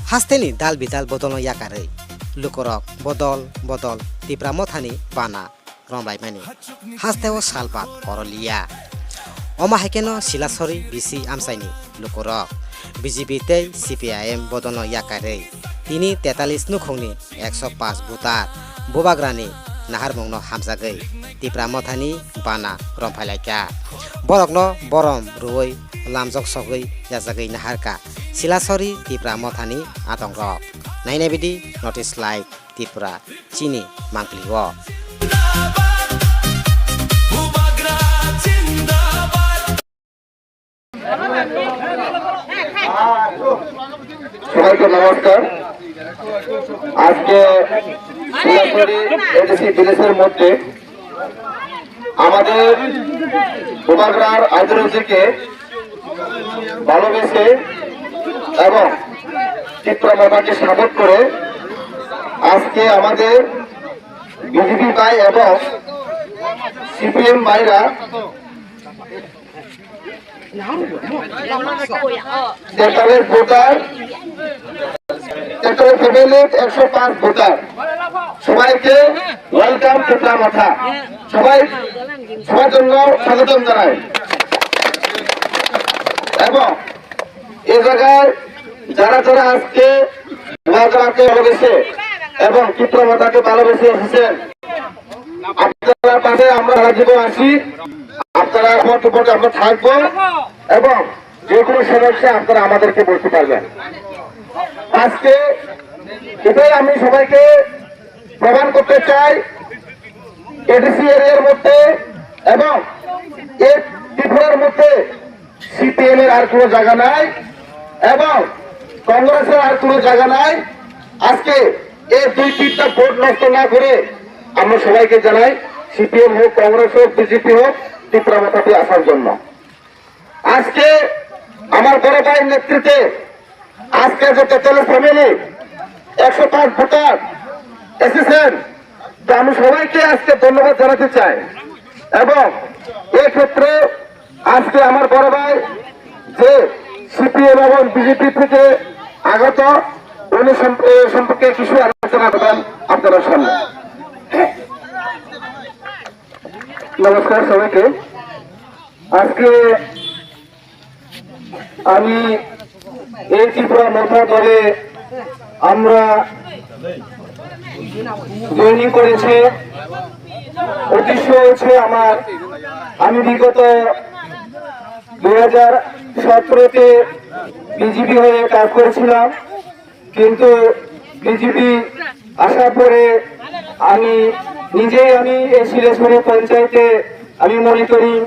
Hasteni dal bidal bodolno yakare lukorok bodol tipra mothani bana rombai mani hasteo salpat orolia oma hekeno silasori bisi amsaini lukorok BJP tei CPIM bodolno yakare tini 43 nukhongni 105 butar bobagrani naharmongno hamjagai tipra mothani bana romphailaika borokno borom ruoi lamjok sogoi yajagai naharka silasori tipra mothani atongrok naine bidi notice like tipra chini mangkliwo সবাইকে নমস্কার। আজকে সিলাসরি ADC ভিলেজের মধ্যে আমাদের উপগ্রার আইডিওলজিকে ভালোবেসে এবং চিত্রমাতাকে support করে আজকে আমাদের বিজেপি ভাই এবং সিপিএম ভাইরা সেক্টরের ভোটার সেক্টরের ফ্যামিলি 105 ভোটার সবাইকে ওয়েলকাম টিপরা মাথা সবার জন্য স্বাগতম জানাই এবং এই জায়গায় যারা যারা আজকে মহাজনকে ভালোবেসে এবং টিপরা মাথাকে ভালোবেসে এসেছেন আপনারা পাশে আমরা জীবন আসি আপনারা বক্তব্যে আমরা থাকবো এবং যে কোনো সমস্যা আপনারা আমাদেরকে বলতে পারবেন। আজকে এটাই আমি সবাইকে প্রমাণ করতে চাই এডিসি এরিয়ার মধ্যে এবং এই ত্রিপুরার মধ্যে সিপিএম এর আর কোনো জায়গা নাই এবং কংগ্রেসের আর কোনো জায়গা নাই। আজকে এই 2-3টা ভোট নষ্ট না করে আমরা সবাইকে জানাই সিপিএম হোক কংগ্রেস হোক বিজেপি হোক ত্রিপুরা মাথাতে আসার জন্য। আজকে আমার বড় ভাইয়ের নেতৃত্বে আজকে যে টোটাল ফ্যামিলি 105 ভোটার এসেছেন তো আমি সবাইকে আজকে ধন্যবাদ জানাতে চাই এবং এই ক্ষেত্রে আজকে আমার বড় ভাই যে সিপিএম এবং বিজেপি থেকে আগত উনি সম্পর্কে কিছু আলোচনা করবেন আপনারা সামনে। নমস্কার সবাইকে। আজকে আমি এই ত্রিপুরা মোথা দলে আমরা জয়েনিং করেছি। উদ্দেশ্য হচ্ছে আমি বিগত 2017-তে বিজেপি হয়ে কাজ করেছিলাম, কিন্তু বিজেপি আসার পরে আমি এই শিলেশ্বরী পঞ্চায়েতে আমি মনিটরিং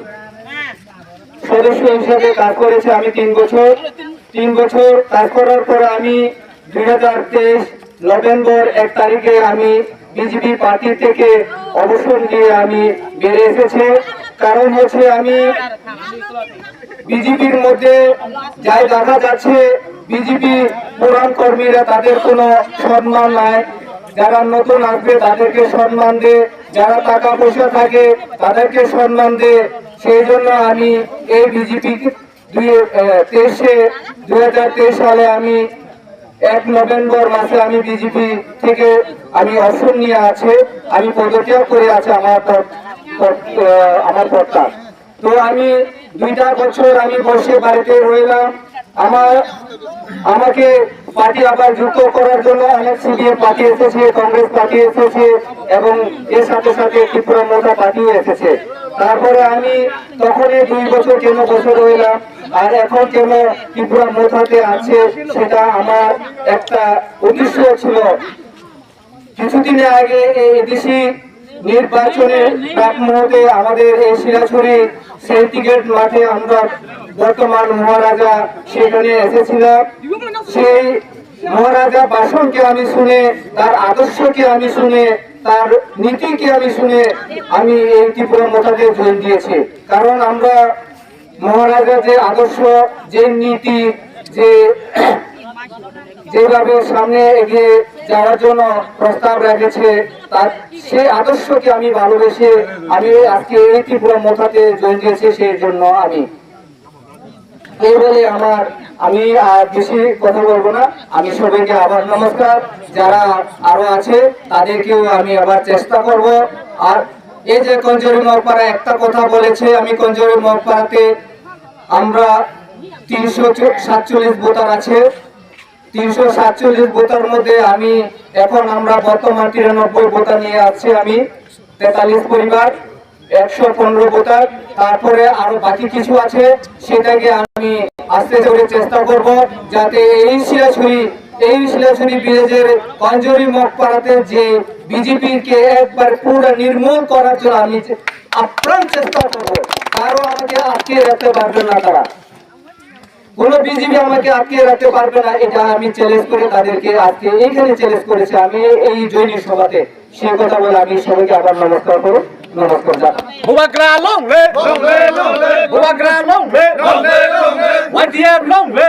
সদস্য হিসাবে কাজ করেছি। আমি 3 বছর কাজ করার পরে আমি 2023 নভেম্বর 1 তারিখে আমি বিজেপি পার্টি থেকে অবসর নিয়ে আমি বেরিয়ে এসেছি। কারণ হচ্ছে আমি বিজেপির মধ্যে যাই দেখা যাচ্ছে বিজেপি পুরান কর্মীরা তাদের কোনো সম্মান নাই, যারা নতুন আসবে তাদেরকে সম্মান দে, যারা টাকা পয়সা থাকে তাদেরকে সম্মান দে। সেই জন্য আমি এই বিজেপি 2023 সালে আমি 1 নভেম্বর মাসে আমি বিজেপি থেকে আমি অবসর নিয়ে আছে, আমি পদত্যাগ করে আছে আমার পদটা। তো আমি 2টা বছর আমি বসে বাড়িতে রইলাম। আমাকে পার্টি আবার যুক্ত করার জন্য অনেক সিপিএম পার্টি এসেছে, কংগ্রেস পার্টি এসেছে এবং এর সাথে সাথে ত্রিপুরা মোথা পার্টিও এসেছে। তারপরে আমি তখনই 2 বছর কেন বছর রইলাম আর এখন কেন ত্রিপুরা মোথাতে আছে সেটা আমার একটা উদ্দেশ্য ছিল। কিছুদিন আগে এই এডিসি নির্বাচনের প্রাক মুহূর্তে আমাদের এই শিলাছড়ি সেন্টিগ্রেড মাঠে আমরা বর্তমান মহারাজা সেখানে এসেছিলাম। সেই মহারাজা ভাষণকে আমি শুনে, তার আদর্শকে আমি শুনে, তার নীতিকে আমি শুনে আমি এই ত্রিপুরা মোথাতে যোগ দিয়েছি। কারণ আমরা মহারাজা যে আদর্শ, যে নীতি, যেভাবে সামনে এগিয়ে যাওয়ার জন্য প্রস্তাব রেখেছে তার সেই আদর্শকে আমি ভালোবেসে আমি আজকে এই ত্রিপুরা মোথাতে যোগ দিয়েছি। সেই জন্য আমি এই বলে আমি আর বেশি কথা বলবো না। আমি সবাইকে আবার নমস্কার, যারা আরো আছে তাদেরকেও আমি আবার চেষ্টা করব। আর এই যে কঞ্জরি মহপাড়া একটা কথা বলেছে, আমি কঞ্জরি মহপাড়াতে আমরা 347 ভোটার আছে। 347 ভোটার মধ্যে আমরা বর্তমান 93 ভোটার নিয়ে আছি। আমি 43 পরিবার 115 ভোটার, তারপরে আরো বাকি কিছু আছে, সেটাকে আমি আস্তে করে চেষ্টা করব যাতে এই শিলাছড়ি বিলেজের কঞ্জরি মহপাড়াতে যে বিজেপিকে একবার পুরো নির্মূল করার জন্য আমি আপ্রাণ চেষ্টা করব। কারো আমাকে আটকে রাখতে পারবে না, তারা কোন বিজেপি আমাকে আটকে রাখতে পারবে না। এটা আমি চ্যালেঞ্জ করে তাদেরকে আজকে এইখানে চ্যালেঞ্জ করেছি আমি এই জৈনী সভাতে। সেই কথা বলে আমি সবাইকে আবার নমস্কার করব। নমস্কার জানাই। Bubagra long way, long way, long way. Bubagra long way, long way, long way. YTF long way.